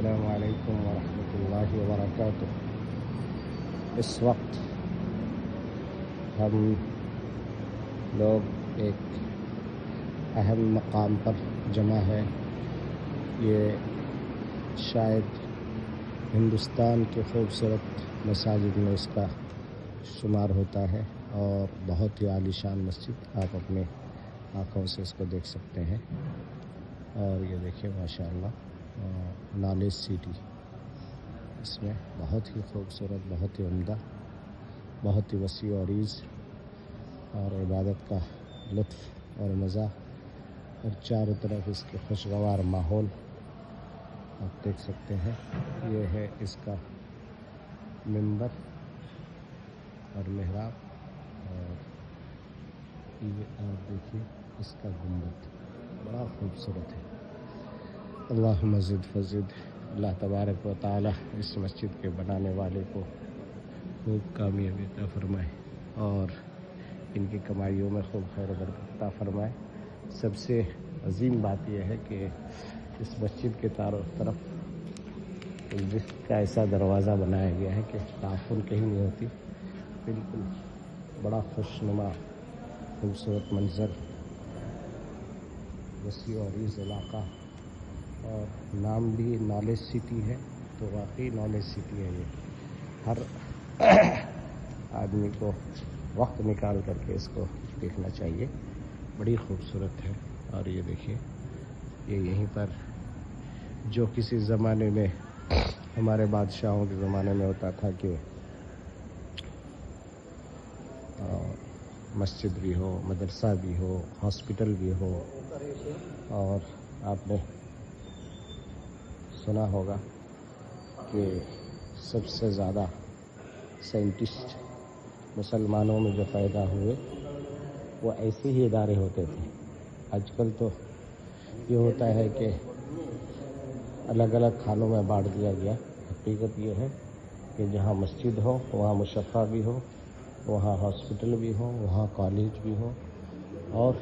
السلام علیکم ورحمۃ اللہ وبرکاتہ۔ اس وقت ہم لوگ ایک اہم مقام پر جمع ہے۔ یہ شاید ہندوستان کے خوبصورت مساجد میں اس کا شمار ہوتا ہے اور بہت ہی عالی شان مسجد، آپ اپنے آنکھوں سے اس کو دیکھ سکتے ہیں۔ اور یہ دیکھیں ماشاءاللہ نالج سٹی، اس میں بہت ہی خوبصورت، بہت ہی عمدہ، بہت ہی وسیع و عریض اور عبادت کا لطف اور مزہ، اور چاروں طرف اس کے خوشگوار ماحول آپ دیکھ سکتے ہیں۔ یہ ہے اس کا منبر اور محراب، اور یہ آپ دیکھیے اس کا گنبد بڑا خوبصورت ہے۔ اللہم زد فزد، اللہ تبارک و تعالی اس مسجد کے بنانے والے کو خوب کامیابی عطا فرمائے اور ان کی کمائیوں میں خوب خیر و برکت عطا فرمائے۔ سب سے عظیم بات یہ ہے کہ اس مسجد کے چاروں طرف رزق کا ایسا دروازہ بنایا گیا ہے کہ تعفن کہیں نہیں ہوتی، بالکل بڑا خوشنما خوبصورت منظر، وسیع و عریض علاقہ، اور نام بھی نالج سٹی ہے، تو واقعی نالج سٹی ہے یہ۔ ہر آدمی کو وقت نکال کر کے اس کو دیکھنا چاہیے، بڑی خوبصورت ہے۔ اور یہ دیکھیے، یہ یہیں پر جو کسی زمانے میں ہمارے بادشاہوں کے زمانے میں ہوتا تھا کہ مسجد بھی ہو، مدرسہ بھی ہو، ہاسپٹل بھی ہو، اور آپ نے سنا ہوگا کہ سب سے زیادہ سائنٹسٹ مسلمانوں میں جو پیدا ہوئے وہ ایسے ہی ادارے ہوتے تھے۔ آج کل تو یہ ہوتا ہے کہ الگ الگ خانوں میں بانٹ دیا گیا۔ حقیقت یہ ہے کہ جہاں مسجد ہو وہاں مشفہ بھی ہو، وہاں ہاسپٹل بھی ہو، وہاں کالج بھی ہو، اور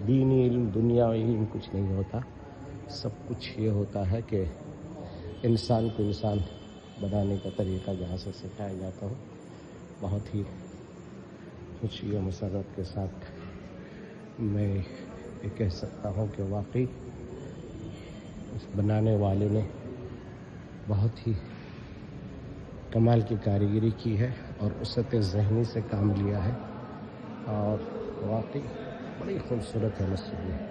دینی علم، دنیاوی علم کچھ نہیں ہوتا۔ سب کچھ یہ ہوتا ہے کہ انسان کو انسان بنانے کا طریقہ جہاں سے سکھایا جاتا ہو۔ بہت ہی خوشی و مسرت کے ساتھ میں یہ کہہ سکتا ہوں کہ واقعی اس بنانے والے نے بہت ہی کمال کی کاریگری کی ہے اور وسعت ذہنی سے کام لیا ہے، اور واقعی بڑی خوبصورت ہے مسجد۔